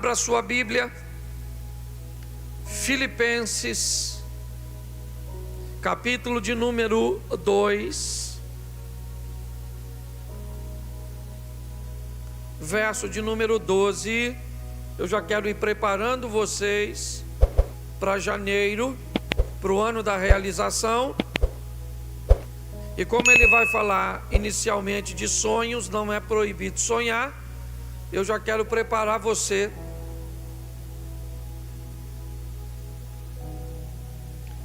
Abra sua Bíblia, Filipenses, capítulo de número 2, verso de número 12. Eu já quero ir preparando vocês para janeiro, para o ano da realização. E como ele vai falar inicialmente de sonhos, não é proibido sonhar, eu já quero preparar você.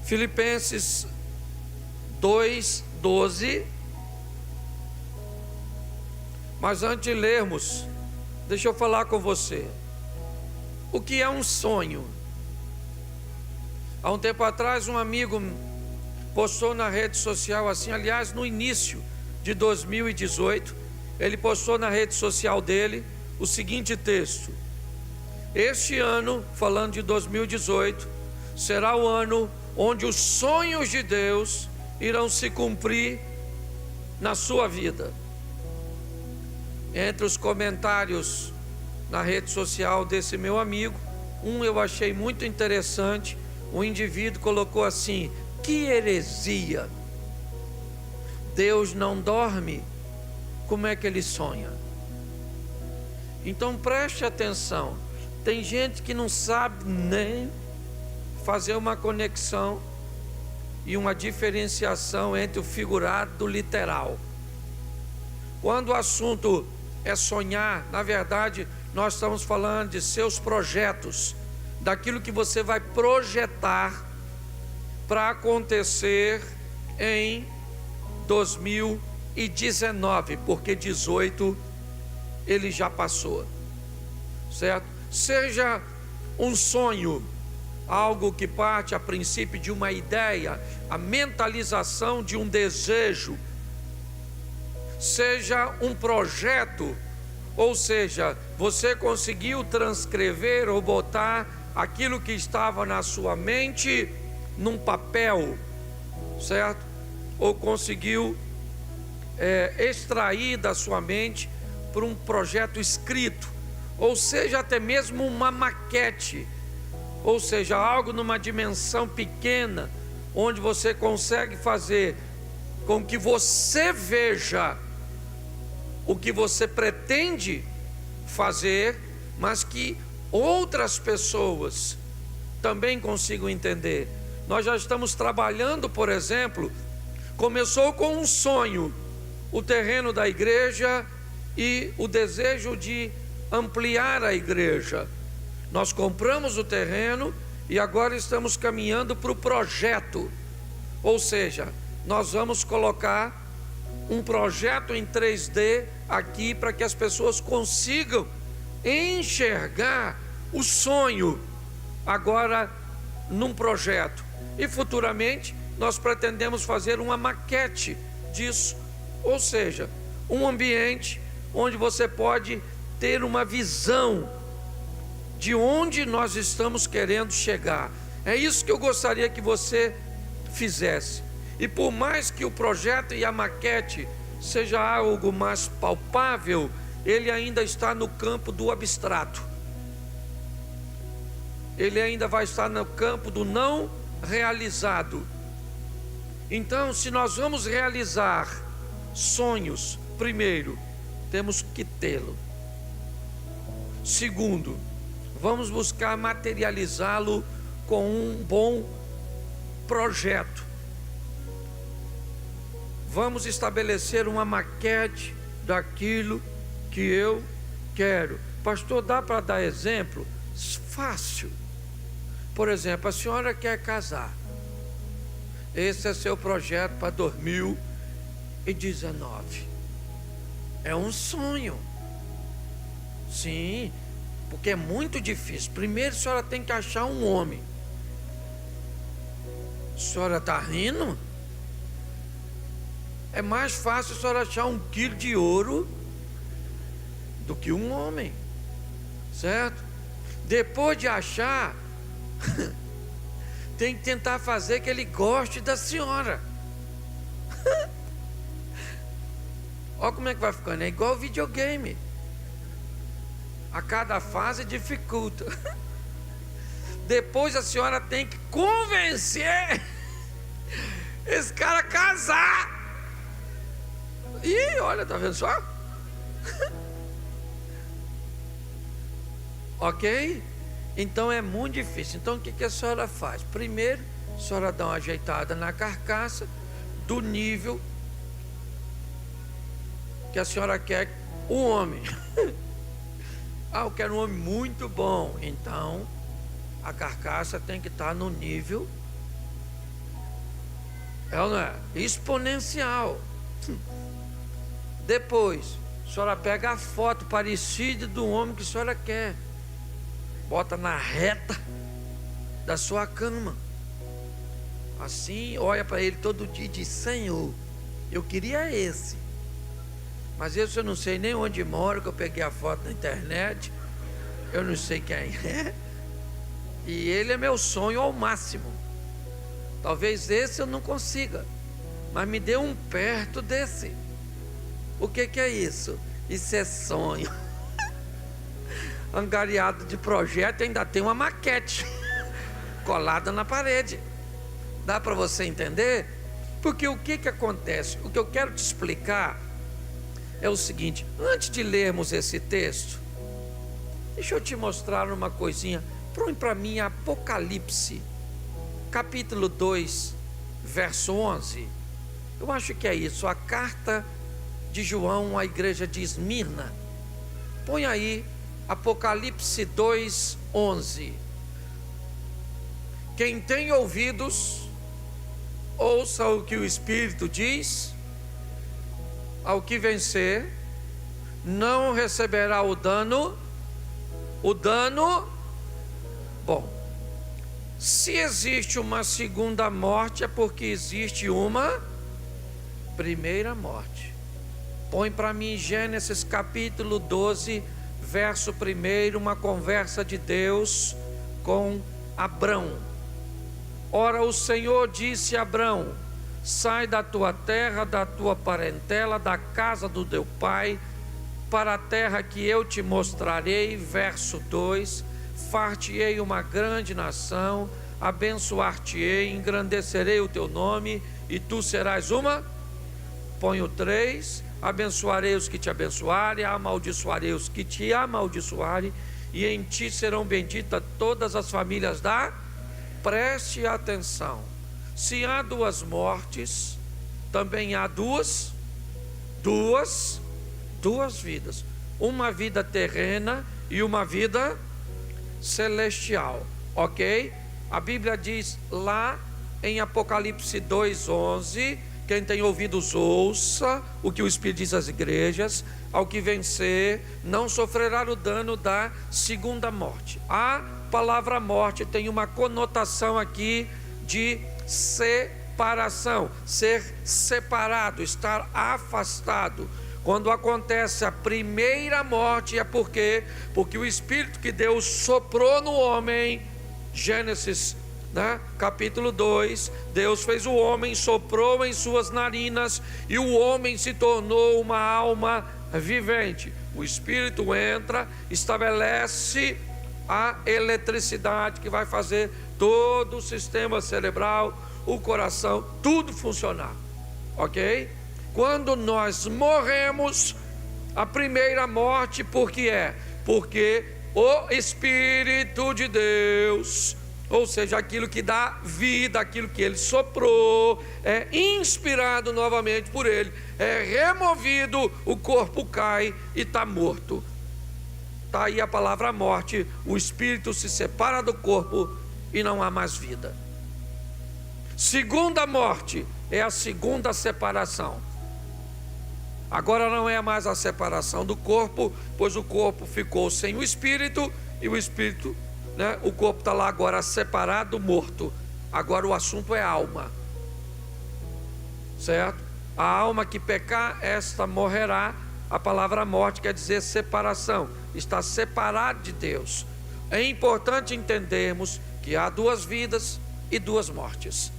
Filipenses 2:12. Mas antes de lermos, deixa eu falar com você. O que é um sonho? Há um tempo atrás, um amigo postou na rede social assim, aliás, no início de 2018, ele postou na rede social dele o seguinte texto: este ano, falando de 2018, será o ano onde os sonhos de Deus irão se cumprir na sua vida. Entre os comentários na rede social desse meu amigo, eu achei muito interessante. O indivíduo colocou assim: que heresia! Deus não dorme, como é que ele sonha? Então preste atenção, tem gente que não sabe nem fazer uma conexão e uma diferenciação entre o figurado do literal. Quando o assunto é sonhar, na verdade, nós estamos falando de seus projetos, daquilo que você vai projetar para acontecer em 2019, porque 18 ele já passou, certo? Seja um sonho, algo que parte a princípio de uma ideia, a mentalização de um desejo, seja um projeto, ou seja, você conseguiu transcrever ou botar aquilo que estava na sua mente num papel, certo? Ou conseguiu extrair da sua mente para um projeto escrito, ou seja, até mesmo uma maquete, ou seja, algo numa dimensão pequena, onde você consegue fazer com que você veja o que você pretende fazer, mas que outras pessoas também consigam entender. Nós já estamos trabalhando, por exemplo, começou com um sonho, o terreno da igreja e o desejo de ampliar a igreja. Nós compramos o terreno e agora estamos caminhando para o projeto, ou seja, nós vamos colocar um projeto em 3D aqui para que as pessoas consigam enxergar o sonho agora num projeto. E futuramente nós pretendemos fazer uma maquete disso, ou seja, um ambiente onde você pode ter uma visão de onde nós estamos querendo chegar. É isso que eu gostaria que você fizesse. E por mais que o projeto e a maquete seja algo mais palpável, ele ainda está no campo do abstrato. Ele ainda vai estar no campo do não realizado. Então, se nós vamos realizar sonhos, primeiro, temos que tê-lo. Segundo, vamos buscar materializá-lo com um bom projeto. Vamos estabelecer uma maquete daquilo que eu quero. Pastor, dá para dar exemplo? Fácil. Por exemplo, a senhora quer casar. Esse é seu projeto para 2019. É um sonho. Sim, porque é muito difícil. Primeiro a senhora tem que achar um homem. A senhora está rindo? É mais fácil a senhora achar 1 quilo de ouro do que um homem, certo? Depois de achar, tem que tentar fazer que ele goste da senhora. Olha como é que vai ficando, é igual videogame. A cada fase dificulta. Depois a senhora tem que convencer esse cara a casar. Ih, olha, tá vendo só? Ok? Então é muito difícil. Então o que a senhora faz? Primeiro, a senhora dá uma ajeitada na carcaça do nível que a senhora quer o homem. Eu quero um homem muito bom. Então a carcaça tem que estar no nível, não é? Exponencial. Depois, a senhora pega a foto parecida do homem que a senhora quer, bota na reta da sua cama, assim, olha para ele todo dia e diz: Senhor, eu queria esse, mas esse eu não sei nem onde mora, que eu peguei a foto na internet, eu não sei quem é, e ele é meu sonho ao máximo. Talvez esse eu não consiga, mas me dê um perto desse. O que é isso? Isso é sonho. Angariado de projeto, ainda tem uma maquete colada na parede. Dá para você entender? Porque o que acontece? O que eu quero te explicar é o seguinte: antes de lermos esse texto, deixa eu te mostrar uma coisinha. Põe para mim Apocalipse, capítulo 2, verso 11. Eu acho que é isso, a carta de João à igreja de Esmirna. Põe aí Apocalipse 2, 11. Quem tem ouvidos, ouça o que o Espírito diz. Ao que vencer, não receberá o dano. Bom, se existe uma segunda morte, é porque existe uma primeira morte. Põe para mim Gênesis capítulo 12, verso 1, uma conversa de Deus com Abrão. Ora, o Senhor disse a Abrão: sai da tua terra, da tua parentela, da casa do teu pai, para a terra que eu te mostrarei. Verso 2: far-te-ei uma grande nação, abençoar-te-ei, engrandecerei o teu nome, e tu serás uma. Põe o 3: abençoarei os que te abençoarem, amaldiçoarei os que te amaldiçoarem, e em ti serão benditas todas as famílias da. Preste atenção: se há duas mortes, também há duas vidas, uma vida terrena e uma vida celestial, ok? A Bíblia diz lá em Apocalipse 2:11, quem tem ouvidos ouça o que o Espírito diz às igrejas. Ao que vencer, não sofrerá o dano da segunda morte. A palavra morte tem uma conotação aqui de separação, ser separado, estar afastado. Quando acontece a primeira morte, é porque o Espírito que Deus soprou no homem, Gênesis, capítulo 2, Deus fez o homem, soprou em suas narinas, e o homem se tornou uma alma vivente. O Espírito entra, estabelece a eletricidade que vai fazer todo o sistema cerebral, o coração, tudo funcionar, ok? Quando nós morremos, a primeira morte, porque o Espírito de Deus, ou seja, aquilo que dá vida, aquilo que Ele soprou, é inspirado novamente por Ele, é removido, o corpo cai e está morto. Está aí a palavra morte. O Espírito se separa do corpo e não há mais vida. Segunda morte é a segunda separação. Agora não é mais a separação do corpo, pois o corpo ficou sem o Espírito, e o Espírito, o corpo está lá agora separado, morto. Agora o assunto é alma, certo? A alma que pecar, esta morrerá. A palavra morte quer dizer separação, está separado de Deus. É importante entendermos que há duas vidas e duas mortes: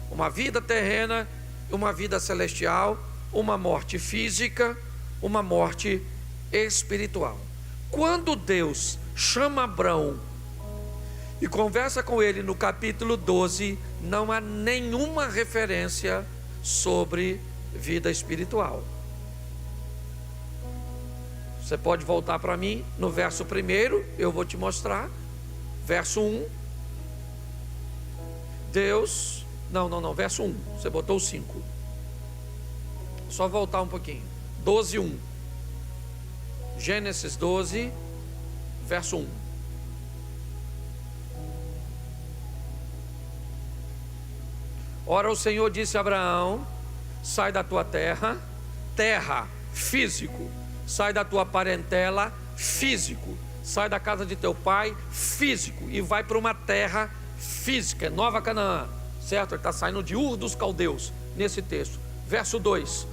uma vida terrena e uma vida celestial, uma morte física, uma morte espiritual. quando Deus chama Abrão e conversa com ele no capítulo 12, não há nenhuma referência sobre vida espiritual. Você pode voltar para mim no verso 1, eu vou te mostrar. Verso 1. Deus, não, verso 1, você botou o 5. Só voltar um pouquinho. 12, 1. Gênesis 12, verso 1. Ora, o Senhor disse a Abraão: sai da tua terra, terra, físico, sai da tua parentela, físico, sai da casa de teu pai, físico, e vai para uma terra física, Nova Canaã, certo? Ele está saindo de Ur dos Caldeus, nesse texto. Verso 2: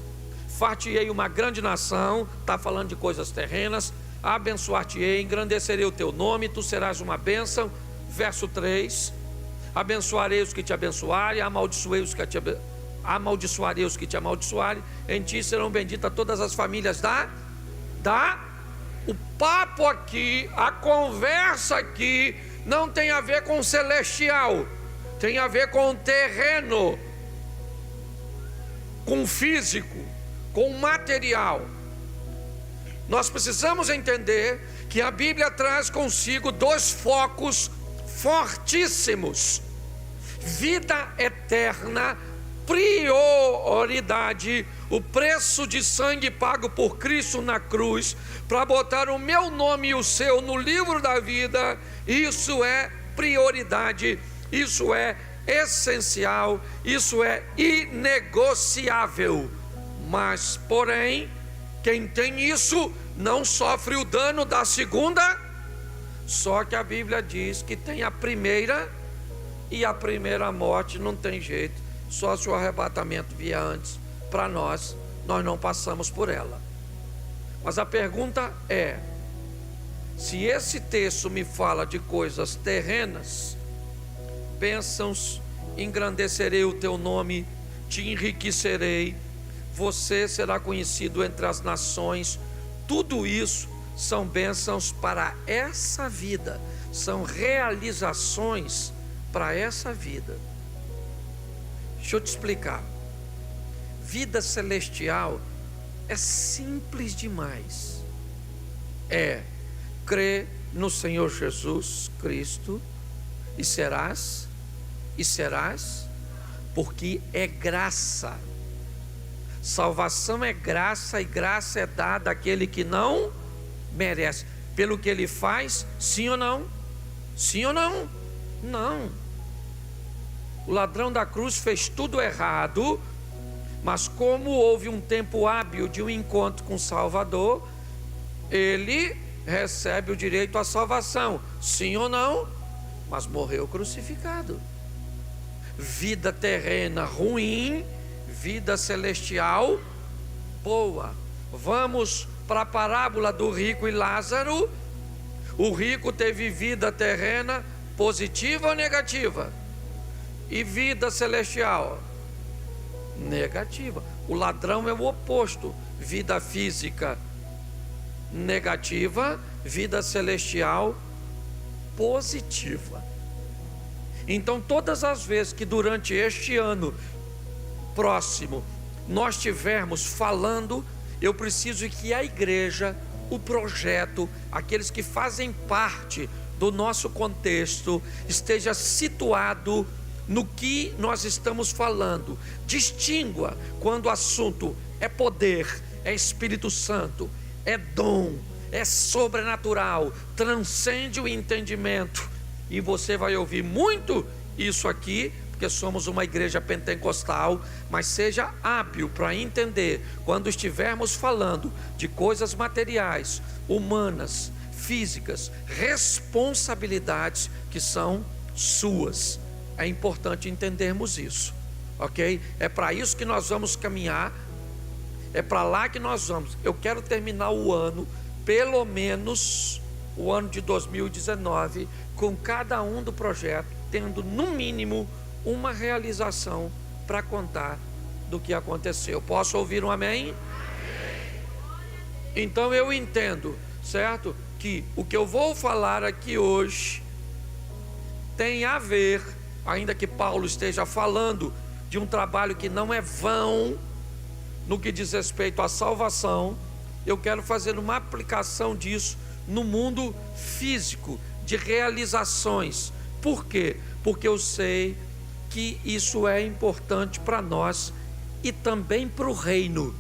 far-te-ei uma grande nação, está falando de coisas terrenas, abençoar-te-ei, engrandecerei o teu nome, tu serás uma bênção. Verso 3: abençoarei os que te abençoarem, amaldiçoarei os que te amaldiçoarem, em ti serão benditas todas as famílias o papo aqui, a conversa aqui, não tem a ver com o celestial, tem a ver com o terreno, com o físico, com o material. Nós precisamos entender que a Bíblia traz consigo dois focos fortíssimos: vida eterna, prioridade, o preço de sangue pago por Cristo na cruz, para botar o meu nome e o seu no livro da vida. Isso é prioridade, isso é essencial, isso é inegociável. Mas, porém, quem tem isso não sofre o dano da segunda. Só que a Bíblia diz que tem a primeira, e a primeira morte não tem jeito, só se o arrebatamento vier antes para nós não passamos por ela. Mas a pergunta é: se esse texto me fala de coisas terrenas, bênçãos, engrandecerei o teu nome, te enriquecerei, você será conhecido entre as nações, tudo isso são bênçãos para essa vida, são realizações para essa vida. Deixa eu te explicar. Vida celestial é simples demais. É crer no Senhor Jesus Cristo e serás, porque é graça. Salvação é graça, e graça é dada àquele que não merece. Pelo que ele faz, sim ou não? Sim ou não? Não. O ladrão da cruz fez tudo errado, mas como houve um tempo hábil de um encontro com o Salvador, ele recebe o direito à salvação, sim ou não? Mas morreu crucificado. Vida terrena ruim, vida celestial boa. Vamos para a parábola do rico e Lázaro. O rico teve vida terrena positiva ou negativa? E vida celestial? Negativa. O ladrão é o oposto: vida física negativa, vida celestial positiva. Então, todas as vezes que durante este ano próximo nós estivermos falando, eu preciso que a igreja, o projeto, aqueles que fazem parte do nosso contexto, esteja situado no que nós estamos falando. Distingua quando o assunto é poder, é Espírito Santo, é dom, é sobrenatural, transcende o entendimento. E você vai ouvir muito isso aqui, porque somos uma igreja pentecostal. Mas seja hábil para entender, quando estivermos falando de coisas materiais, humanas, físicas, responsabilidades que são suas. É importante entendermos isso, ok? É para isso que nós vamos caminhar, é para lá que nós vamos. Eu quero terminar o ano, pelo menos o ano de 2019, com cada um do projeto tendo no mínimo uma realização para contar do que aconteceu. Posso ouvir um amém? Então eu entendo certo? Que o que eu vou falar aqui hoje tem a ver, ainda que Paulo esteja falando de um trabalho que não é vão, no que diz respeito à salvação, eu quero fazer uma aplicação disso no mundo físico, de realizações. Por quê? Porque eu sei que isso é importante para nós e também para o reino.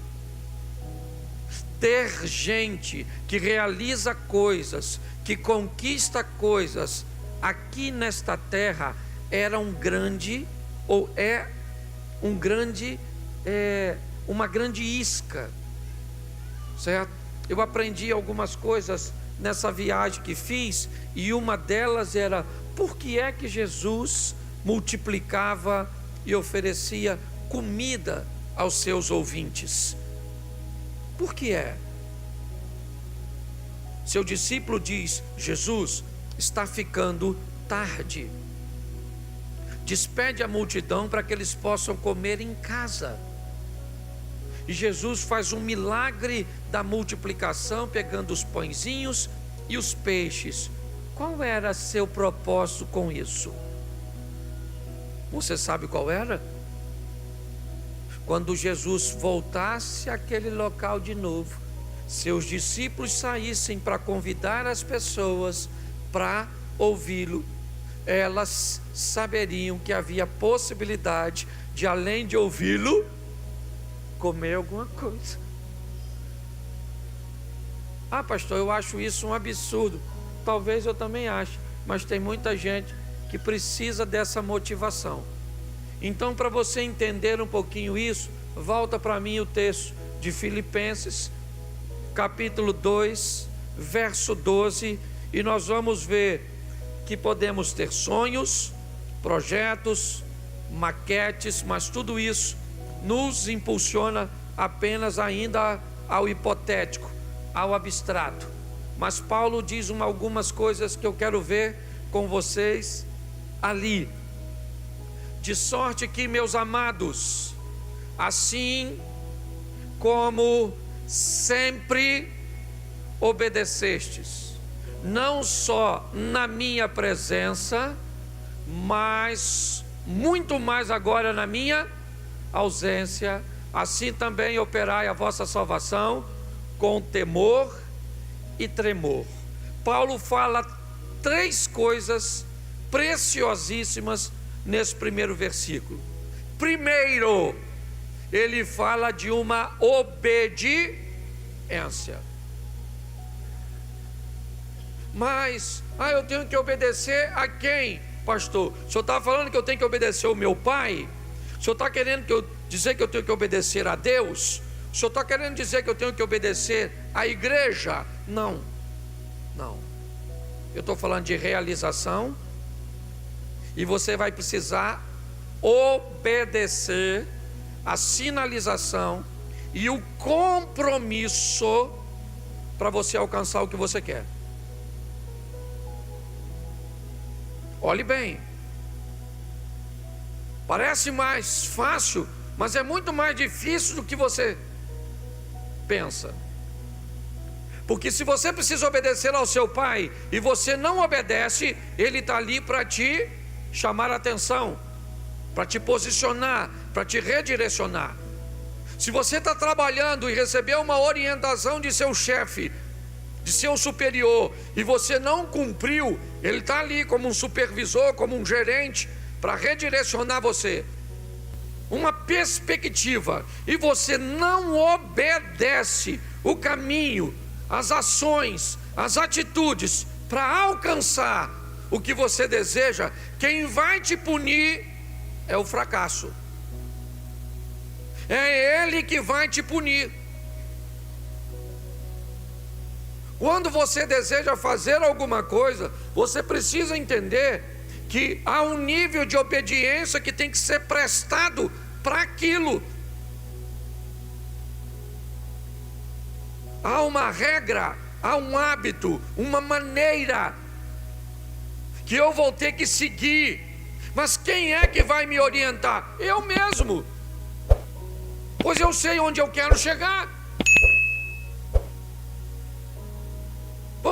Ter gente que realiza coisas, que conquista coisas aqui nesta terra era um grande, ou é um grande, uma grande isca, certo? Eu aprendi algumas coisas nessa viagem que fiz, e uma delas era: por que é que Jesus multiplicava e oferecia comida aos seus ouvintes? Por que é? Seu discípulo diz: Jesus, está ficando tarde, despede a multidão para que eles possam comer em casa. E Jesus faz um milagre da multiplicação, pegando os pãezinhos e os peixes. Qual era seu propósito com isso? Você sabe qual era? Quando Jesus voltasse àquele local de novo, seus discípulos saíssem para convidar as pessoas para ouvi-lo, elas saberiam que havia possibilidade de, além de ouvi-lo, comer alguma coisa. Ah, pastor, eu acho isso um absurdo. Talvez eu também ache, mas tem muita gente que precisa dessa motivação. Então, para você entender um pouquinho isso, volta para mim o texto de Filipenses, capítulo 2, verso 12, e nós vamos ver que podemos ter sonhos, projetos, maquetes, mas tudo isso nos impulsiona apenas ainda ao hipotético, ao abstrato. Mas Paulo diz algumas coisas que eu quero ver com vocês ali. De sorte que, meus amados, assim como sempre obedecestes, não só na minha presença, mas muito mais agora na minha ausência, assim também operai a vossa salvação com temor e tremor. Paulo fala 3 coisas preciosíssimas nesse primeiro versículo. Primeiro, ele fala de uma obediência. Mas, eu tenho que obedecer a quem, pastor? O senhor está falando que eu tenho que obedecer ao meu pai? O senhor está querendo dizer que eu tenho que obedecer a Deus? O senhor está querendo dizer que eu tenho que obedecer à igreja? Não. Eu estou falando de realização, e você vai precisar obedecer a sinalização e o compromisso para você alcançar o que você quer. Olhe bem, parece mais fácil, mas é muito mais difícil do que você pensa. Porque se você precisa obedecer ao seu pai e você não obedece, ele está ali para te chamar a atenção, para te posicionar, para te redirecionar. Se você está trabalhando e recebeu uma orientação de seu chefe, de seu superior, e você não cumpriu, ele está ali como um supervisor, como um gerente, para redirecionar você, uma perspectiva, e você não obedece o caminho, as ações, as atitudes para alcançar o que você deseja, quem vai te punir é o fracasso. É ele que vai te punir. Quando você deseja fazer alguma coisa, você precisa entender que há um nível de obediência que tem que ser prestado para aquilo. Há uma regra, há um hábito, uma maneira que eu vou ter que seguir. Mas quem é que vai me orientar? Eu mesmo. Pois eu sei onde eu quero chegar.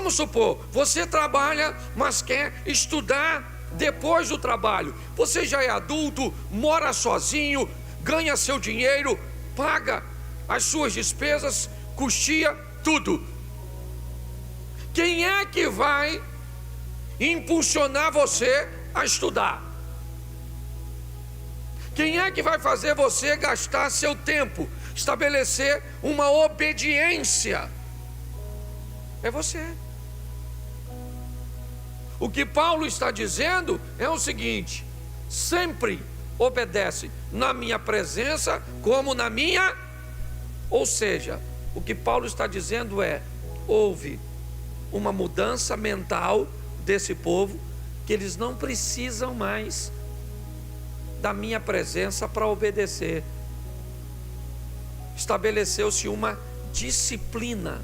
Vamos supor, você trabalha, mas quer estudar depois do trabalho. Você já é adulto, mora sozinho, ganha seu dinheiro, paga as suas despesas, custeia tudo. Quem é que vai impulsionar você a estudar? Quem é que vai fazer você gastar seu tempo, estabelecer uma obediência? É você. O que Paulo está dizendo é o seguinte: sempre obedece na minha presença como na minha. Ou seja, o que Paulo está dizendo é: houve uma mudança mental desse povo, que eles não precisam mais da minha presença para obedecer. Estabeleceu-se uma disciplina.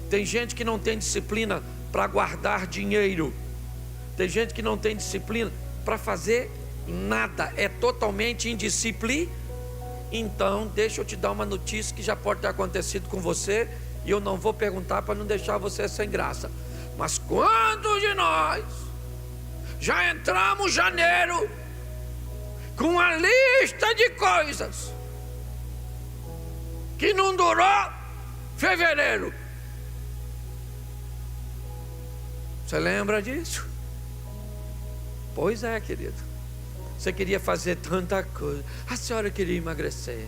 Tem gente que não tem disciplina para guardar dinheiro. Tem gente que não tem disciplina para fazer nada. É totalmente indisciplina. Então, deixa eu te dar uma notícia que já pode ter acontecido com você, e eu não vou perguntar para não deixar você sem graça. Mas quantos de nós já entramos janeiro com uma lista de coisas que não durou fevereiro? Você lembra disso? Pois é, querido. Você queria fazer tanta coisa. A senhora queria emagrecer.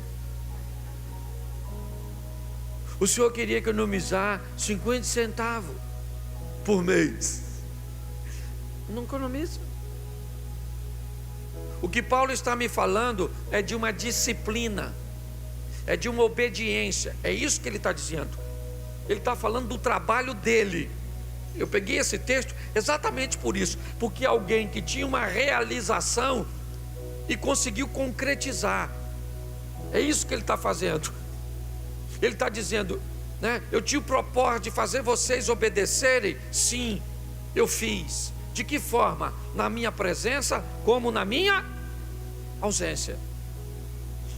O senhor queria economizar 50 centavos por mês. Não economiza. O que Paulo está me falando é de uma disciplina, é de uma obediência. É isso que ele está dizendo. Ele está falando do trabalho dele. Eu peguei esse texto exatamente por isso, porque alguém que tinha uma realização e conseguiu concretizar. É isso que ele está fazendo. Ele está dizendo, né? Eu tinha o propósito de fazer vocês obedecerem. Sim, eu fiz. De que forma? Na minha presença, como na minha ausência.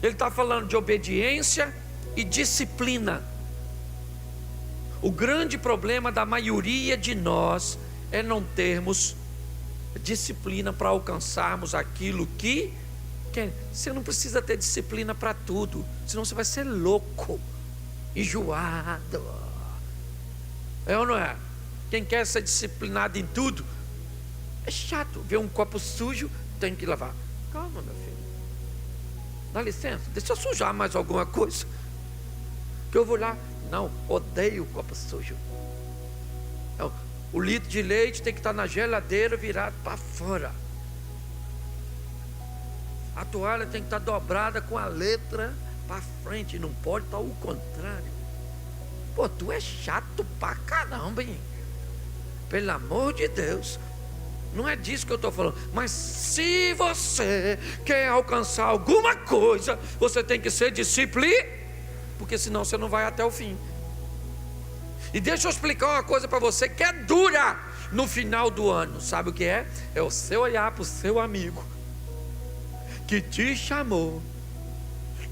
Ele está falando de obediência e disciplina. O grande problema da maioria de nós é não termos disciplina para alcançarmos aquilo que quer. Você não precisa ter disciplina para tudo, senão você vai ser louco, enjoado. É ou não é? Quem quer ser disciplinado em tudo é chato. Ver um copo sujo, tem que lavar. Calma, meu filho, dá licença, deixa eu sujar mais alguma coisa, que eu vou lá. Não, odeio copo sujo. Não, o litro de leite tem que estar na geladeira virado para fora. A toalha tem que estar dobrada com a letra para frente, não pode estar o contrário. Pô, tu é chato pra caramba, hein? Pelo amor de Deus. Não é disso que eu estou falando. Mas se você quer alcançar alguma coisa, você tem que ser disciplinado, porque senão você não vai até o fim. E deixa eu explicar uma coisa para você que é dura no final do ano. Sabe o que é? É você olhar para o seu amigo que te chamou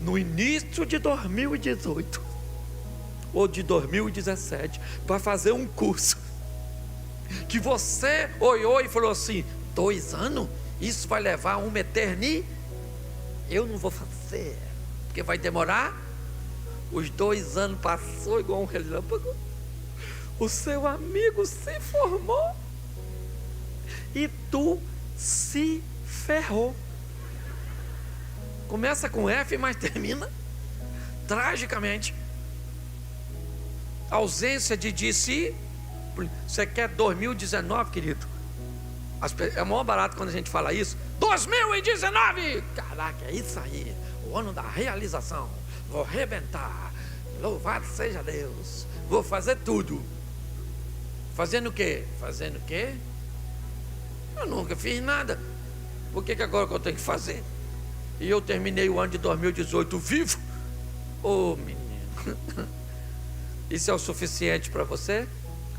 no início de 2018 ou de 2017 para fazer um curso, que você olhou e falou assim: 2 anos? Isso vai levar uma eternidade? Eu não vou fazer, porque vai demorar. Os 2 anos passou igual um relâmpago. O seu amigo se formou e tu se ferrou. Começa com F, mas termina tragicamente. Ausência de disciplina. Você quer 2019, querido? É mó barato quando a gente fala isso. 2019! Caraca, é isso aí. O ano da realização. Vou arrebentar. Louvado seja Deus. Vou fazer tudo. Fazendo o quê? Fazendo o quê? Eu nunca fiz nada. Por que agora que eu tenho que fazer? E eu terminei o ano de 2018 vivo? Ô menino. Isso é o suficiente para você?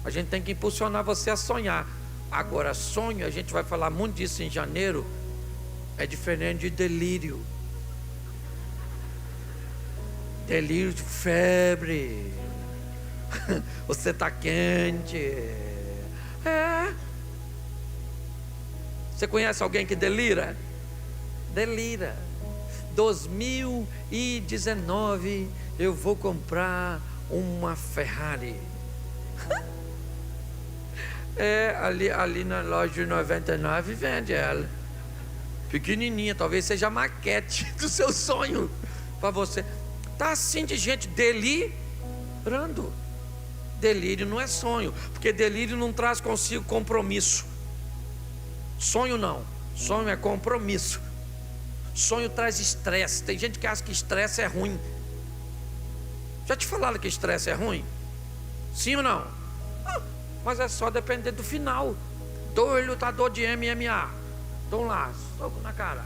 A gente tem que impulsionar você a sonhar. Agora, sonho, a gente vai falar muito disso em janeiro, é diferente de delírio. Delírio de febre. Você está quente. É. Você conhece alguém que delira? Delira. 2019 eu vou comprar uma Ferrari. É, ali na loja de 99 vende ela. Pequenininha, talvez seja a maquete do seu sonho para você. Tá assim de gente delirando. Delírio não é sonho, porque delírio não traz consigo compromisso. Sonho não, sonho é compromisso. Sonho traz estresse. Tem gente que acha que estresse é ruim. Já te falaram que estresse é ruim? Sim ou não? Mas é só depender do final. Dois lutadores de MMA estão lá, soco na cara,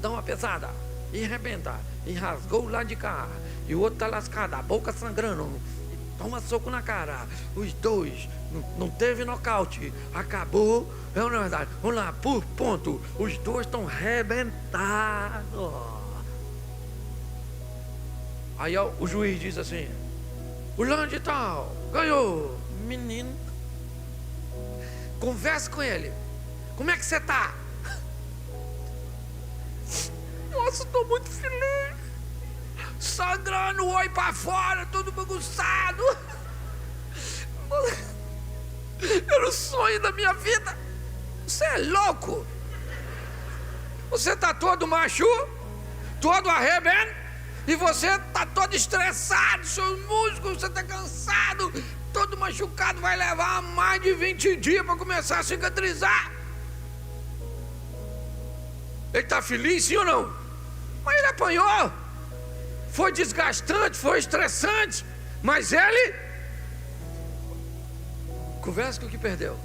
dão uma pesada e arrebenta, e rasgou lá de cá, e o outro tá lascado, a boca sangrando, e toma soco na cara. Os dois não teve nocaute, acabou. É uma verdade. Vamos lá, por ponto, os dois estão arrebentados. Aí ó, o juiz diz assim: o Lande tal ganhou. Menino, conversa com ele. Como é que você tá? Nossa, estou muito feliz. Sangrando, o olho para fora, tudo bagunçado. Era o sonho da minha vida. Você é louco? Você está todo macho, todo arrebento, e você está todo estressado, seus músculos, você está cansado, todo machucado, vai levar mais de 20 dias para começar a cicatrizar. Ele está feliz, sim ou não? Mas ele apanhou. Foi desgastante, foi estressante, mas ele conversa com o que perdeu.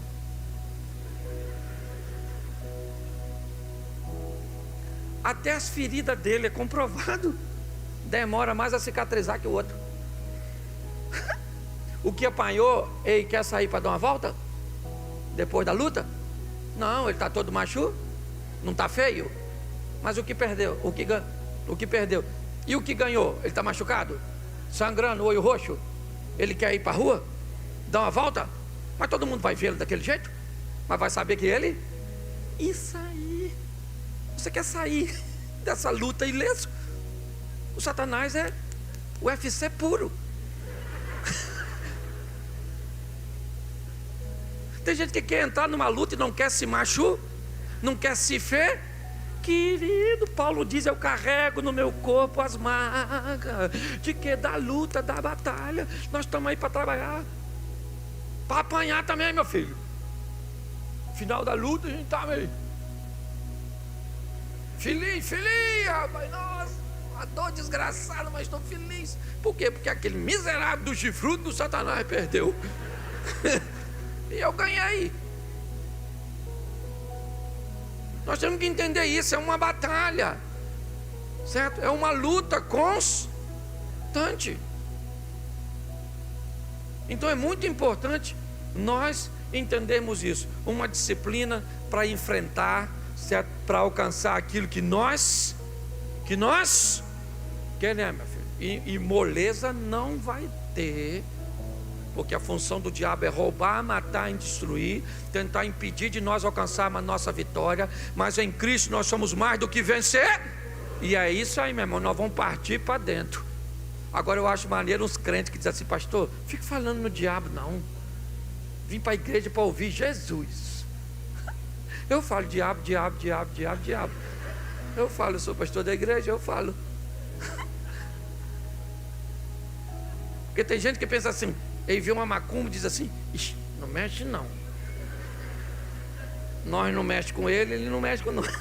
Até as feridas dele é comprovado, demora mais a cicatrizar que o outro. O que apanhou, ele quer sair para dar uma volta? Depois da luta? Não, ele está todo macho, não está feio. Mas o que perdeu? O que perdeu? E o que ganhou? Ele está machucado? Sangrando, olho roxo? Ele quer ir para a rua? Dar uma volta? Mas todo mundo vai vê-lo daquele jeito? Mas vai saber que ele? Isso aí. Você quer sair dessa luta ileso? O Satanás é o UFC puro. Tem gente que quer entrar numa luta e não quer se machucar, não quer se ferir. Querido, Paulo diz: eu carrego no meu corpo as marcas de que? Da luta, da batalha. Nós estamos aí para trabalhar, para apanhar também, meu filho. Final da luta a gente está meio feliz, rapaz. Nossa, uma dor desgraçada, mas estou feliz. Por quê? Porque aquele miserável do chifrudo do Satanás perdeu. E eu ganhei. Nós temos que entender isso, é uma batalha, certo? É uma luta constante. Então é muito importante nós entendermos isso. Uma disciplina para enfrentar, certo? Para alcançar aquilo que nós queremos, meu filho. E moleza não vai ter. Porque a função do diabo é roubar, matar e destruir, tentar impedir de nós alcançarmos a nossa vitória. Mas em Cristo nós somos mais do que vencer. E é isso aí, meu irmão, nós vamos partir para dentro. Agora eu acho maneiro uns crentes que dizem assim: pastor, fique falando no diabo não. Vim para a igreja para ouvir Jesus. Eu falo diabo. Eu falo, eu sou pastor da igreja, eu falo. Porque tem gente que pensa assim: ele vê uma macumba e diz assim: ixi, não mexe não. Nós não mexemos com ele, ele não mexe com nós.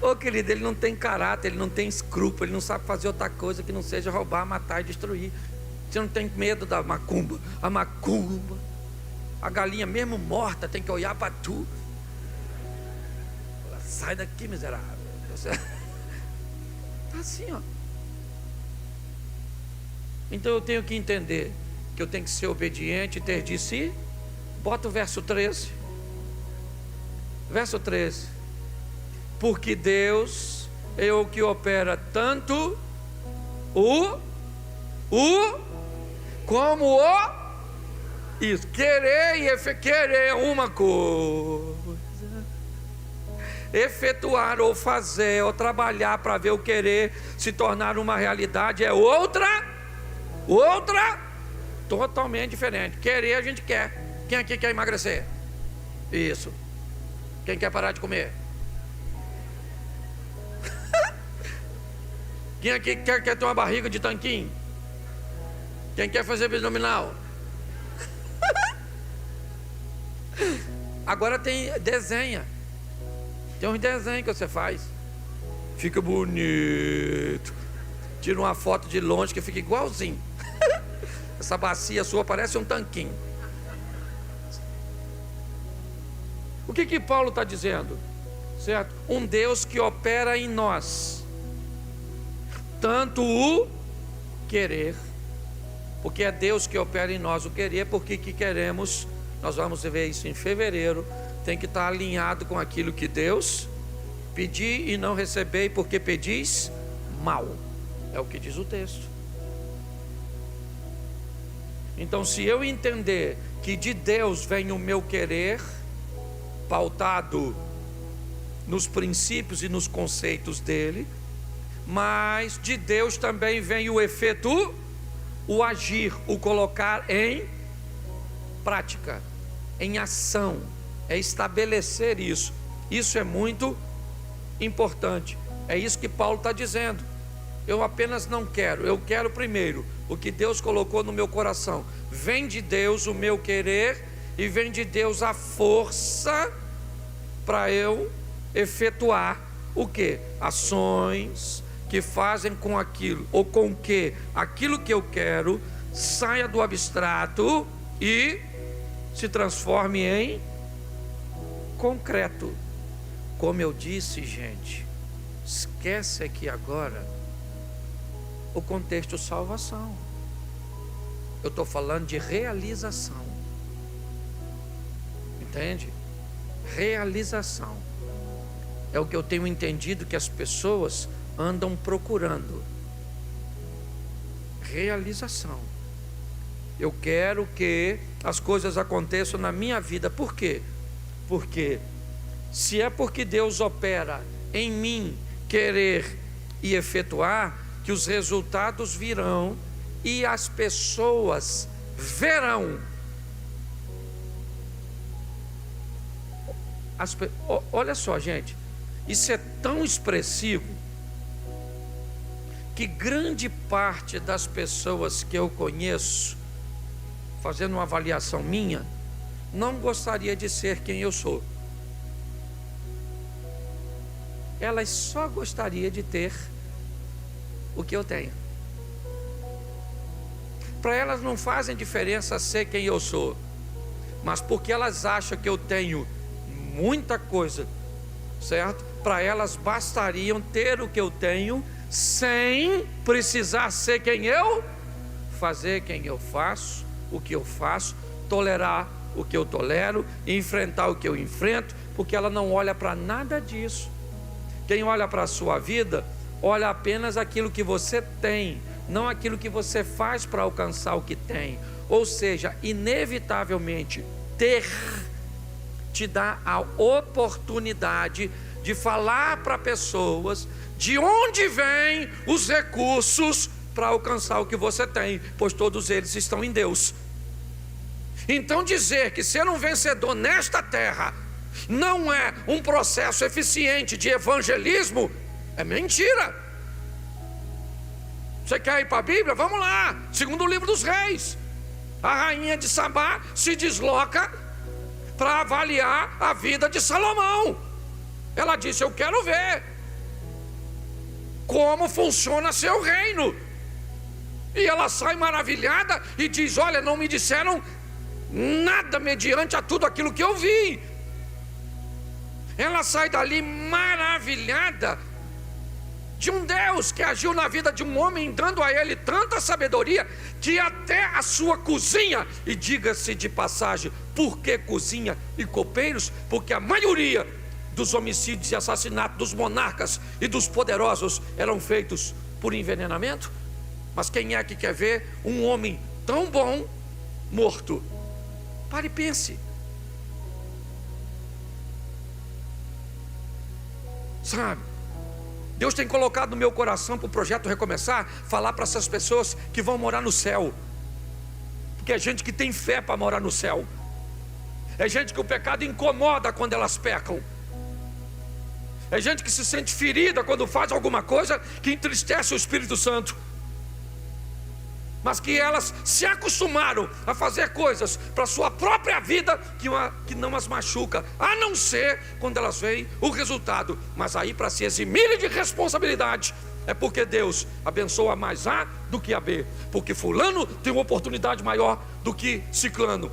Ô querido, ele não tem caráter, ele não tem escrúpulo, ele não sabe fazer outra coisa que não seja roubar, matar e destruir. Você não tem medo da macumba. A macumba, a galinha mesmo morta tem que olhar para tu. Ela, sai daqui, miserável. Tá assim, ó. Então eu tenho que entender que eu tenho que ser obediente e ter de si. Bota o verso 13. Verso 13. Porque Deus é o que opera tanto como o isso, querer uma coisa, efetuar ou fazer ou trabalhar para ver o querer se tornar uma realidade é outra totalmente diferente. Querer a gente quer. Quem aqui quer emagrecer? Isso. Quem quer parar de comer? Quem aqui quer ter uma barriga de tanquinho? Quem quer fazer abdominal? Agora desenha. Tem uns desenhos que você faz. Fica bonito. Tira uma foto de longe que fica igualzinho. Essa bacia sua parece um tanquinho. O que Paulo está dizendo? Certo? Um Deus que opera em nós. Tanto o querer. Porque é Deus que opera em nós o querer. Porque que queremos. Nós vamos ver isso em fevereiro. Tem que estar alinhado com aquilo que Deus pedir e não receber, porque pedis mal. É o que diz o texto. Então, se eu entender que de Deus vem o meu querer, pautado nos princípios e nos conceitos dele, mas de Deus também vem o efeito, o agir, o colocar em prática, em ação, é estabelecer isso. Isso é muito importante. É isso que Paulo está dizendo. Eu apenas não quero, eu quero primeiro o que Deus colocou no meu coração. Vem de Deus o meu querer e vem de Deus a força para eu efetuar o que? Ações que fazem com aquilo, ou com que aquilo que eu quero saia do abstrato e se transforme em concreto. Como eu disse, gente, esquece aqui agora o contexto salvação. Eu estou falando de realização. Entende? Realização. É o que eu tenho entendido que as pessoas andam procurando. Realização. Eu quero que as coisas aconteçam na minha vida. Por quê? Porque se é porque Deus opera em mim querer e efetuar, que os resultados virão e as pessoas verão. Olha só, gente, isso é tão expressivo que grande parte das pessoas que eu conheço, fazendo uma avaliação minha, não gostaria de ser quem eu sou. Elas só gostariam de ter o que eu tenho. Para elas não fazem diferença ser quem eu sou, mas porque elas acham que eu tenho muita coisa, certo? Para elas bastariam ter o que eu tenho, sem precisar ser quem eu, fazer quem eu faço, o que eu faço, tolerar o que eu tolero, enfrentar o que eu enfrento, porque ela não olha para nada disso. Quem olha para a sua vida, olha apenas aquilo que você tem, não aquilo que você faz para alcançar o que tem. Ou seja, inevitavelmente, ter te dá a oportunidade de falar para pessoas de onde vêm os recursos para alcançar o que você tem, pois todos eles estão em Deus. Então dizer que ser um vencedor nesta terra não é um processo eficiente de evangelismo é mentira. Você quer ir para a Bíblia? Vamos lá. Segundo o livro dos Reis, a rainha de Sabá se desloca para avaliar a vida de Salomão. Ela disse: eu quero ver como funciona seu reino. E ela sai maravilhada e diz: olha, não me disseram nada mediante a tudo aquilo que eu vi. Ela sai dali maravilhada de um Deus que agiu na vida de um homem, dando a ele tanta sabedoria, que até a sua cozinha, e diga-se de passagem, por que cozinha e copeiros? Porque a maioria dos homicídios e assassinatos dos monarcas e dos poderosos eram feitos por envenenamento. Mas quem é que quer ver um homem tão bom morto. Pare e pense. Sabe, Deus tem colocado no meu coração para o projeto Recomeçar, falar para essas pessoas que vão morar no céu. Porque é gente que tem fé para morar no céu. É gente que o pecado incomoda quando elas pecam. É gente que se sente ferida quando faz alguma coisa que entristece o Espírito Santo. Mas que elas se acostumaram a fazer coisas para a sua própria vida que não as machuca, a não ser quando elas veem o resultado. Mas aí, para se eximirem de responsabilidade, é porque Deus abençoa mais A do que a B, porque fulano tem uma oportunidade maior do que ciclano,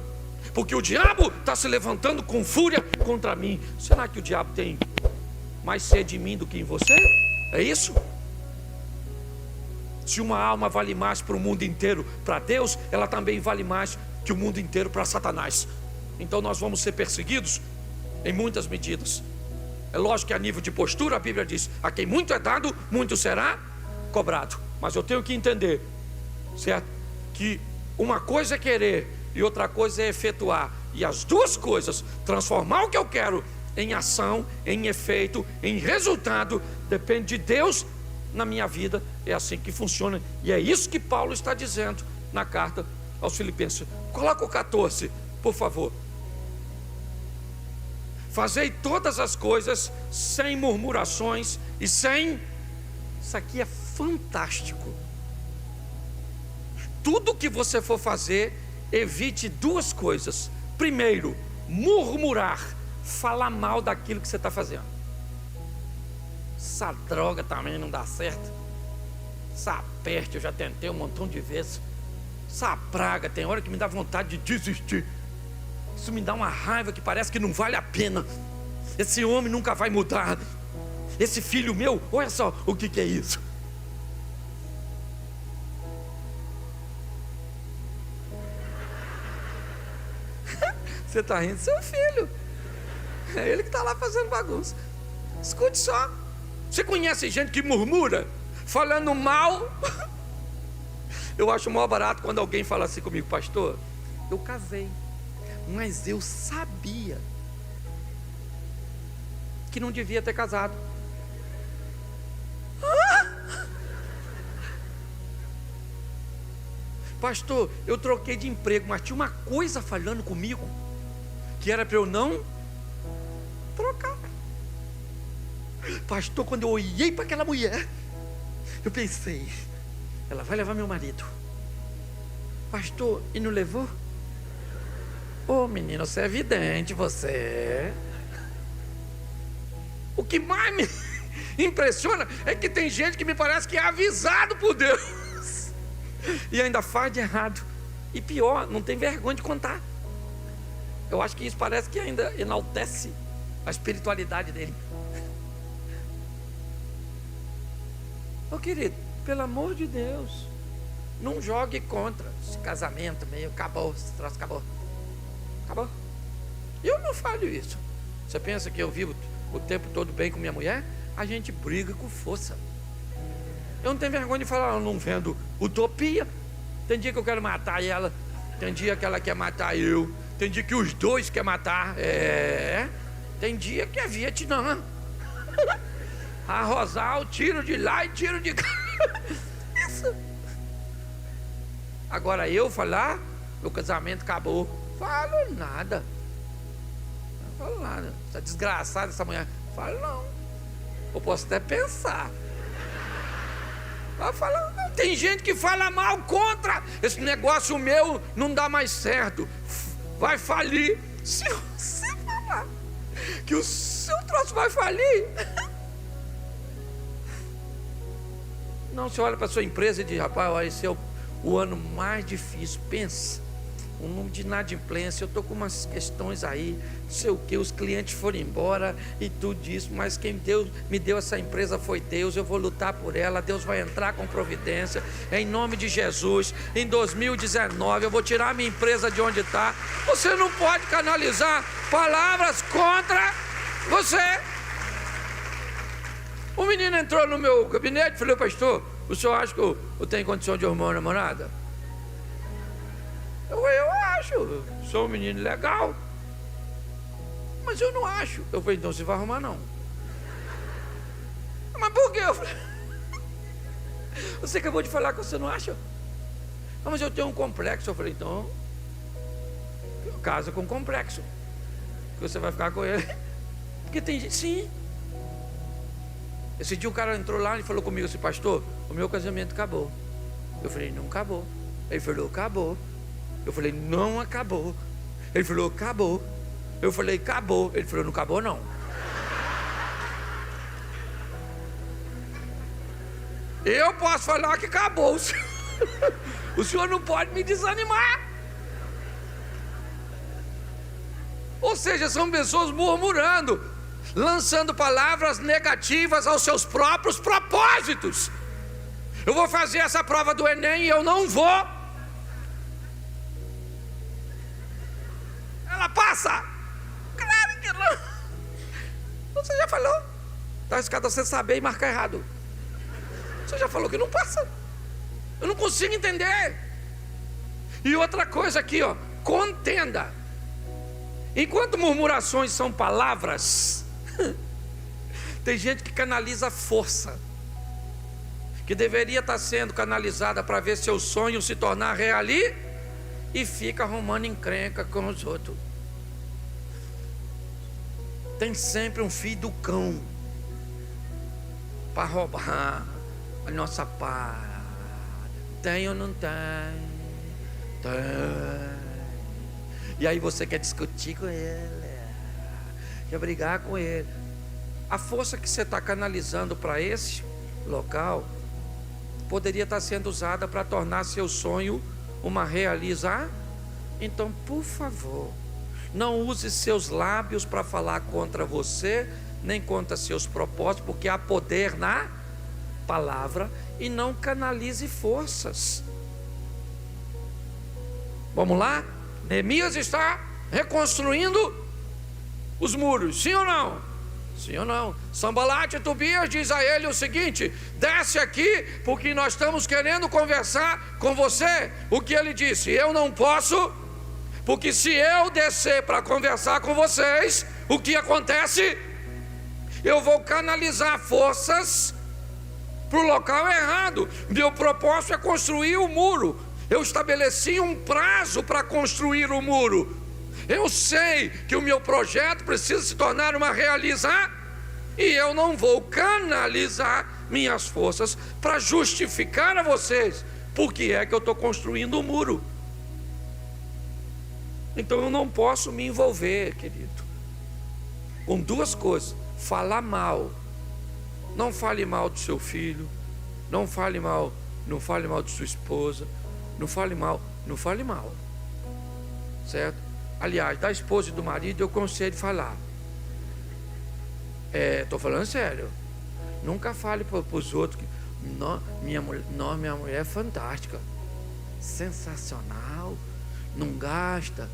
porque o diabo está se levantando com fúria contra mim. Será que o diabo tem mais sede em mim do que em você? É isso? Se uma alma vale mais para o mundo inteiro, para Deus, ela também vale mais que o mundo inteiro para Satanás. Então nós vamos ser perseguidos em muitas medidas. É lógico que a nível de postura, a Bíblia diz: a quem muito é dado, muito será cobrado. Mas eu tenho que entender, certo? Que uma coisa é querer e outra coisa é efetuar. E as duas coisas, transformar o que eu quero em ação, em efeito, em resultado, depende de Deus na minha vida. É assim que funciona. E é isso que Paulo está dizendo na carta aos Filipenses. Coloca o 14, por favor. Fazei todas as coisas sem murmurações e sem... Isso aqui é fantástico. Tudo que você for fazer, evite duas coisas. Primeiro, murmurar, falar mal daquilo que você está fazendo. Essa droga também não dá certo. Essa peste eu já tentei um montão de vezes. Essa praga tem hora que me dá vontade de desistir. Isso me dá uma raiva que parece que não vale a pena. Esse homem nunca vai mudar. Esse filho meu, olha só o que é isso. Você está rindo do seu filho. É ele que está lá fazendo bagunça. Escute só. Você conhece gente que murmura, falando mal? Eu acho mó barato quando alguém fala assim comigo: pastor, eu casei, mas eu sabia que não devia ter casado. Pastor, eu troquei de emprego, mas tinha uma coisa falando comigo que era para eu não trocar. Pastor, quando eu olhei para aquela mulher, eu pensei: ela vai levar meu marido. Pastor, e não levou? Ô menino, você é vidente, você. O que mais me impressiona é que tem gente que me parece que é avisado por Deus e ainda faz de errado. E pior, não tem vergonha de contar. Eu acho que isso parece que ainda enaltece a espiritualidade dele. Ô querido, pelo amor de Deus, não jogue contra esse casamento meio. Acabou, esse troço acabou. Acabou. Eu não falo isso. Você pensa que eu vivo o tempo todo bem com minha mulher? A gente briga com força. Eu não tenho vergonha de falar: eu não vendo utopia. Tem dia que eu quero matar ela, tem dia que ela quer matar eu, tem dia que os dois querem matar. Tem dia que é Vietnã. A Rosal, tiro de lá e tiro de cá. Isso. Agora eu falar: meu casamento acabou. Falo nada. Não falo nada. Essa desgraçada, essa mulher. Falo não. Eu posso até pensar. Não. Tem gente que fala mal contra. Esse negócio meu não dá mais certo, vai falir. Se você falar que o seu troço vai falir, não, você olha para a sua empresa e diz: rapaz, olha, esse é o ano mais difícil. Pensa, o número de inadimplência, eu estou com umas questões aí, não sei o que, os clientes foram embora e tudo isso, mas quem me deu essa empresa foi Deus. Eu vou lutar por ela, Deus vai entrar com providência, em nome de Jesus. Em 2019 eu vou tirar a minha empresa de onde está. Você não pode canalizar palavras contra você. O menino entrou no meu gabinete e falou: pastor, o senhor acha que eu tenho condição de arrumar uma namorada? Eu acho, sou um menino legal. Mas eu não acho. Eu falei, então você vai arrumar não. Mas por quê? Eu falei, você acabou de falar que você não acha. Não, mas eu tenho um complexo. Eu falei, então casa com complexo, que você vai ficar com ele. Porque tem gente, sim. Esse dia o cara entrou lá e falou comigo assim, pastor, o meu casamento acabou. Eu falei, não acabou. Ele falou, acabou. Eu falei, não acabou. Ele falou, acabou. Eu falei, acabou. Ele falou, não acabou não. Eu posso falar que acabou. O senhor não pode me desanimar. Ou seja, são pessoas murmurando, lançando palavras negativas aos seus próprios propósitos. Eu vou fazer essa prova do Enem e eu não vou. Ela passa. Claro que não. Você já falou. Está escada você saber e marcar errado. Você já falou que não passa. Eu não consigo entender. E outra coisa aqui, ó, contenda. Enquanto murmurações são palavras, tem gente que canaliza força, que deveria estar sendo canalizada para ver seu sonho se tornar real e fica arrumando encrenca com os outros. Tem sempre um filho do cão para roubar a nossa paz. Tem ou não tem? Tem. E aí você quer discutir com ele, quer brigar com ele. A força que você está canalizando para esse local poderia estar sendo usada para tornar seu sonho uma realização. Então, por favor, não use seus lábios para falar contra você, nem contra seus propósitos, porque há poder na palavra, e não canalize forças. Vamos lá? Neemias está reconstruindo os muros, sim ou não? Sim ou não? Sanbalate e Tobias diz a ele o seguinte: desce aqui, porque nós estamos querendo conversar com você. O que ele disse? Eu não posso, porque se eu descer para conversar com vocês, o que acontece? Eu vou canalizar forças para o local errado. Meu propósito é construir o muro. Eu estabeleci um prazo para construir o muro. Eu sei que o meu projeto precisa se tornar uma realização, e eu não vou canalizar minhas forças para justificar a vocês porque é que eu estou construindo o muro. Então eu não posso me envolver, querido, com duas coisas: falar mal. Não fale mal do seu filho, não fale mal de sua esposa. Não fale mal, certo? Aliás, da esposa e do marido eu conselho falar. Estou falando sério. Nunca fale para os outros que minha mulher é fantástica, sensacional, não gasta,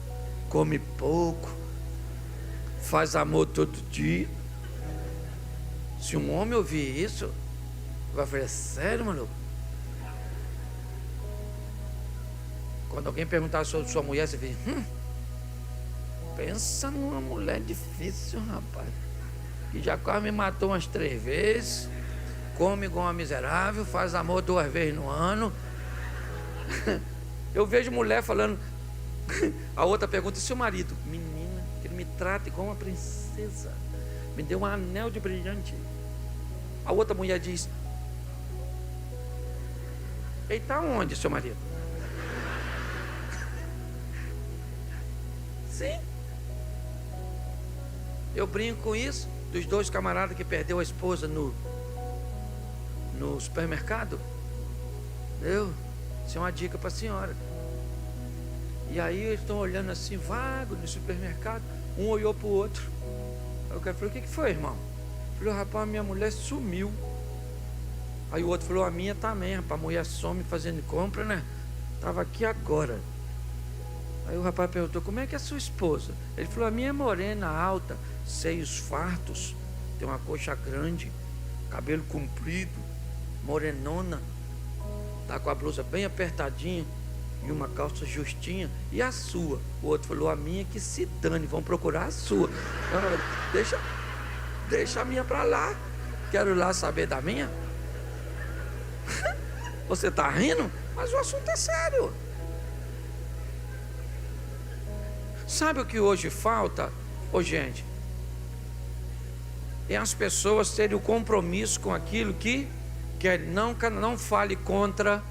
come pouco, faz amor todo dia. Se um homem ouvir isso, vai falar: sério, maluco? Quando alguém perguntar sobre sua mulher, você diz: pensa numa mulher difícil, rapaz, que já quase me matou umas 3 vezes, come igual uma miserável, faz amor 2 vezes no ano. Eu vejo mulher falando. A outra pergunta: seu marido? Menina, que ele me trata igual uma princesa, me deu um anel de brilhante. A outra mulher diz: ele está onde, seu marido? Sim. Eu brinco com isso, dos 2 camaradas que perdeu a esposa no supermercado. Isso é uma dica para a senhora. E aí eles estão olhando assim, vago, no supermercado. Um olhou para o outro. Aí o cara falou: o que foi, irmão? Falou: rapaz, minha mulher sumiu. Aí o outro falou: a minha também, rapaz, a mulher some fazendo compra, né? Estava aqui agora. Aí o rapaz perguntou: como é que é a sua esposa? Ele falou: a minha é morena, alta, seios fartos, tem uma coxa grande, cabelo comprido, morenona, tá com a blusa bem apertadinha. e uma calça justinha. E a sua? O outro falou: a minha que se dane, vão procurar a sua. Deixa a minha para lá. Quero ir lá saber da minha. Você está rindo? Mas o assunto é sério. Sabe o que hoje falta, gente? É as pessoas terem o compromisso com aquilo que querem. Não fale contra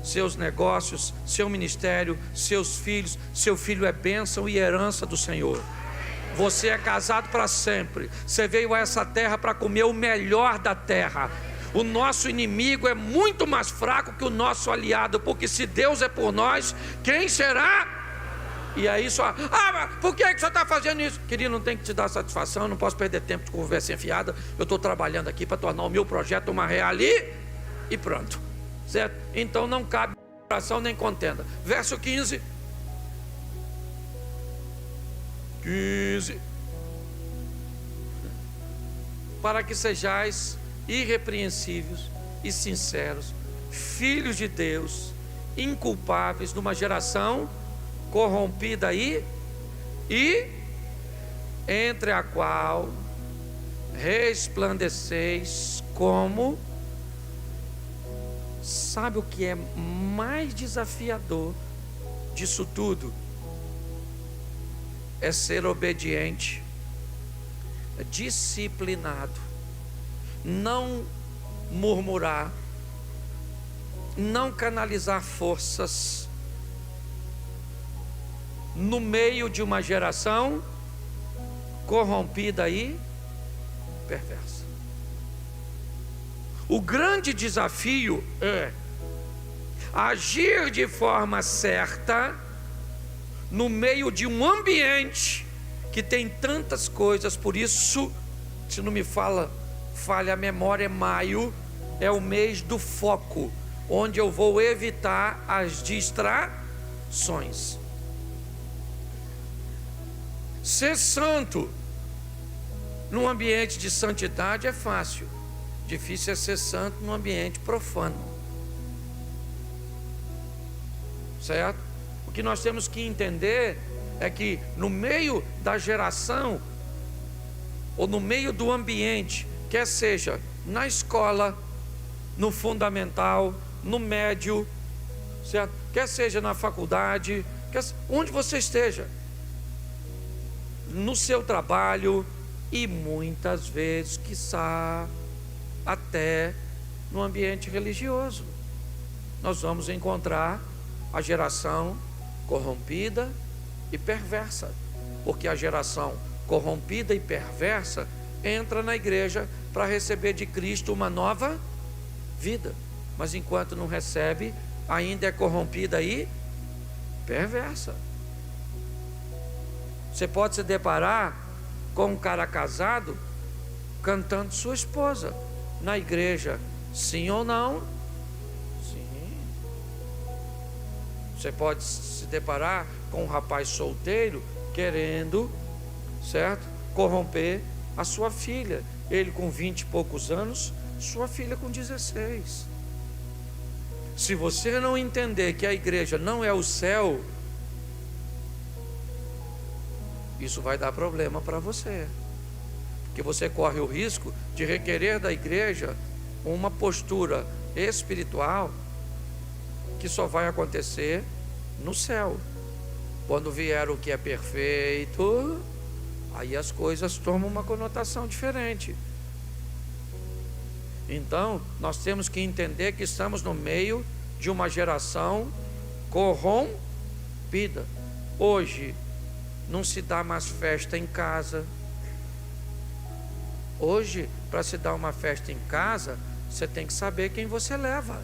seus negócios, seu ministério, seus filhos. Seu filho é bênção e herança do Senhor. Você é casado para sempre. Você veio a essa terra para comer o melhor da terra. O nosso inimigo é muito mais fraco que o nosso aliado, porque se Deus é por nós, quem será? E aí só, por que você está fazendo isso? Querido, não tem que te dar satisfação, não posso perder tempo com conversa enfiada. Eu estou trabalhando aqui para tornar o meu projeto uma reali e pronto, certo? Então não cabe oração nem contenda. Verso 15. Para que sejais irrepreensíveis e sinceros, filhos de Deus, inculpáveis numa geração corrompida e entre a qual resplandeceis como. Sabe o que é mais desafiador disso tudo? É ser obediente, disciplinado, não murmurar, não canalizar forças no meio de uma geração corrompida e perversa. O grande desafio é agir de forma certa no meio de um ambiente que tem tantas coisas. Por isso, se não me falha a memória, maio é o mês do foco, onde eu vou evitar as distrações. Ser santo num ambiente de santidade é fácil. Difícil é ser santo num ambiente profano. Certo? O que nós temos que entender é que no meio da geração, ou no meio do ambiente, quer seja na escola, no fundamental, no médio, certo? Quer seja na faculdade, onde você esteja, no seu trabalho e muitas vezes, quiçá, até no ambiente religioso, nós vamos encontrar a geração corrompida e perversa, porque a geração corrompida e perversa entra na igreja para receber de Cristo uma nova vida, mas enquanto não recebe, ainda é corrompida e perversa. Você pode se deparar com um cara casado cantando sua esposa na igreja, sim ou não? Sim. Você pode se deparar com um rapaz solteiro querendo, certo, corromper a sua filha. Ele com 20 e poucos anos, sua filha com 16. Se você não entender que a igreja não é o céu, isso vai dar problema para você, porque você corre o risco de requerer da igreja uma postura espiritual que só vai acontecer no céu. Quando vier o que é perfeito, aí as coisas tomam uma conotação diferente. Então, nós temos que entender que estamos no meio de uma geração corrompida. Hoje não se dá mais festa em casa. Hoje, para se dar uma festa em casa, você tem que saber quem você leva,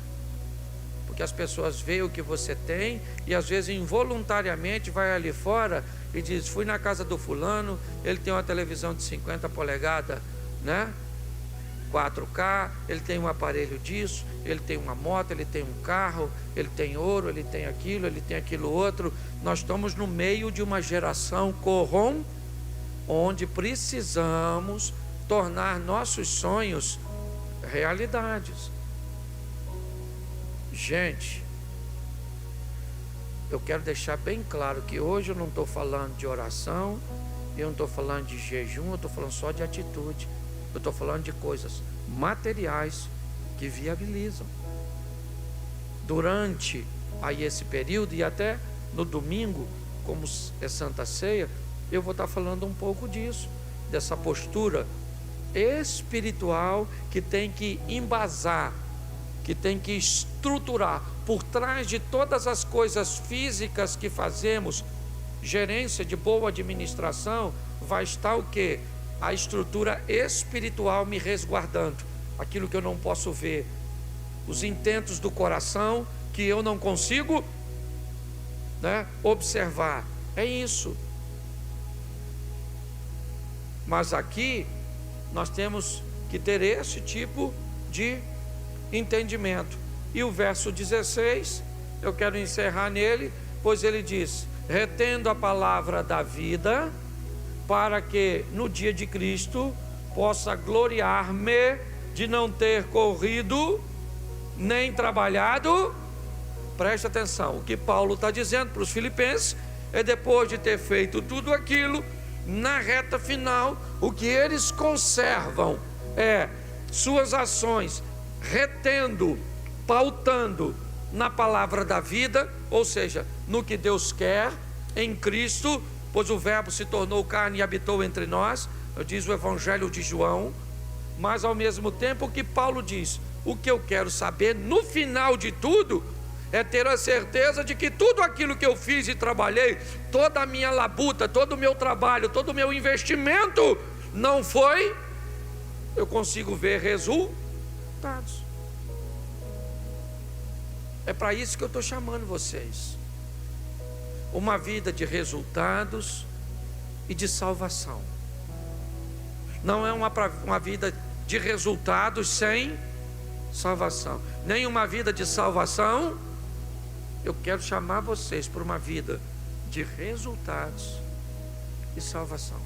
porque as pessoas veem o que você tem e às vezes involuntariamente vai ali fora e diz: fui na casa do fulano, ele tem uma televisão de 50 polegadas, né? 4K, ele tem um aparelho disso, ele tem uma moto, ele tem um carro, ele tem ouro, ele tem aquilo outro. Nós estamos no meio de uma geração corrompida, onde precisamos tornar nossos sonhos realidades. Gente, eu quero deixar bem claro que hoje eu não estou falando de oração, eu não estou falando de jejum, eu estou falando só de atitude. Eu estou falando de coisas materiais que viabilizam. Durante aí esse período e até no domingo, como é Santa Ceia, eu vou estar falando um pouco disso, dessa postura espiritual que tem que embasar, que tem que estruturar. Por trás de todas as coisas físicas que fazemos, gerência de boa administração, vai estar o quê? A estrutura espiritual me resguardando, aquilo que eu não posso ver, os intentos do coração que eu não consigo, observar. É isso. Mas aqui nós temos que ter esse tipo de entendimento. E o verso 16, eu quero encerrar nele, pois ele diz: retendo a palavra da vida, para que no dia de Cristo possa gloriar-me de não ter corrido nem trabalhado. Preste atenção, o que Paulo está dizendo para os filipenses é: depois de ter feito tudo aquilo, na reta final, o que eles conservam é suas ações, retendo, pautando na palavra da vida, ou seja, no que Deus quer em Cristo, pois o verbo se tornou carne e habitou entre nós, diz o Evangelho de João. Mas ao mesmo tempo, o que Paulo diz: o que eu quero saber no final de tudo é ter a certeza de que tudo aquilo que eu fiz e trabalhei, toda a minha labuta, todo o meu trabalho, todo o meu investimento, não foi, eu consigo ver resultados. É para isso que eu estou chamando vocês. Uma vida de resultados e de salvação. Não é uma vida de resultados sem salvação, nem uma vida de salvação. Eu quero chamar vocês para uma vida de resultados e salvação.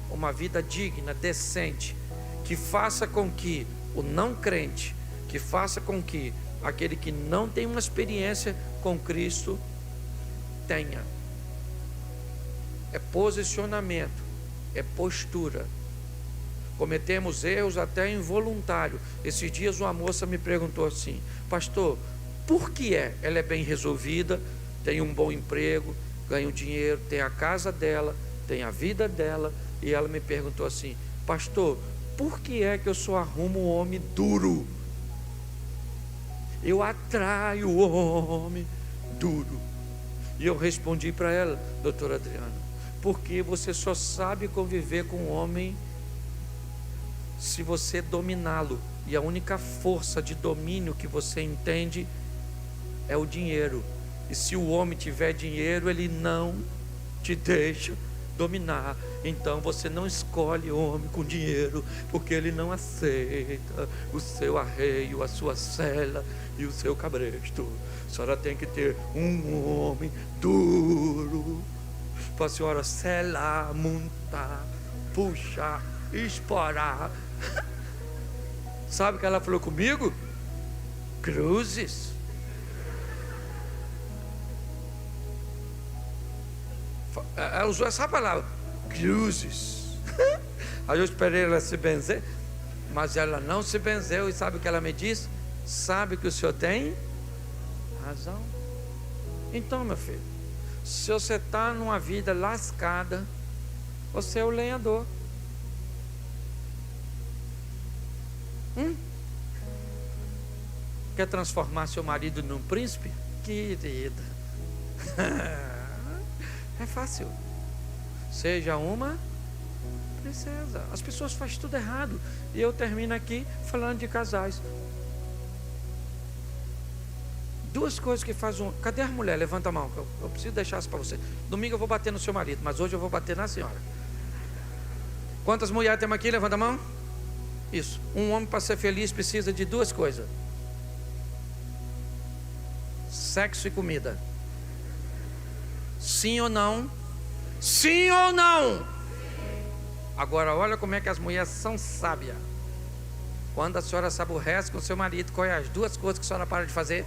Uma vida digna, decente, que faça com que o não crente, que faça com que aquele que não tem uma experiência com Cristo tenha. É posicionamento, é postura. Cometemos erros até involuntários. Esses dias uma moça me perguntou assim: pastor, por que ela é bem resolvida, tem um bom emprego, ganha um dinheiro, tem a casa dela, tem a vida dela, e ela me perguntou assim: pastor, por que é que eu só arrumo um homem duro? Eu atraio o homem duro. E eu respondi para ela: doutora Adriana, porque você só sabe conviver com um homem se você dominá-lo, e a única força de domínio que você entende é o dinheiro. E se o homem tiver dinheiro, ele não te deixa dominar. Então você não escolhe homem com dinheiro, porque ele não aceita o seu arreio, a sua sela e o seu cabresto. A senhora tem que ter um homem duro para a senhora selar, montar, puxar, esporar. Sabe o que ela falou comigo? Cruzes. Ela usou essa palavra, cruzes. Aí eu esperei ela se benzer, mas ela não se benzeu. E sabe o que ela me disse? Sabe que o senhor tem razão. Então, meu filho, se você está numa vida lascada, você é o lenhador. Quer transformar seu marido num príncipe? Querida, é fácil. Seja uma princesa. As pessoas fazem tudo errado. E eu termino aqui falando de casais. Duas coisas que faz um... Cadê a mulher? Levanta a mão, eu preciso deixar isso para você. Domingo eu vou bater no seu marido, mas hoje eu vou bater na senhora. Quantas mulheres temos aqui? Levanta a mão. Isso. Um homem, para ser feliz, precisa de duas coisas: sexo e comida. Sim ou não? Sim ou não? Agora olha como é que as mulheres são sábias. Quando a senhora se aborrece com seu marido, qual é as duas coisas que a senhora para de fazer?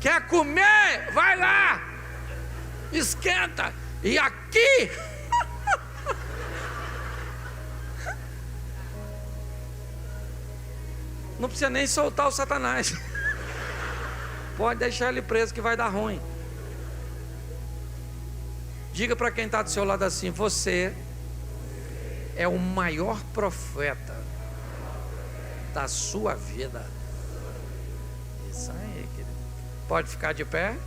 Quer comer? Vai lá, esquenta. E aqui não precisa nem soltar o Satanás. Pode deixar ele preso que vai dar ruim. Diga para quem está do seu lado assim: você é o maior profeta da sua vida. Isso aí, querido. Pode ficar de pé.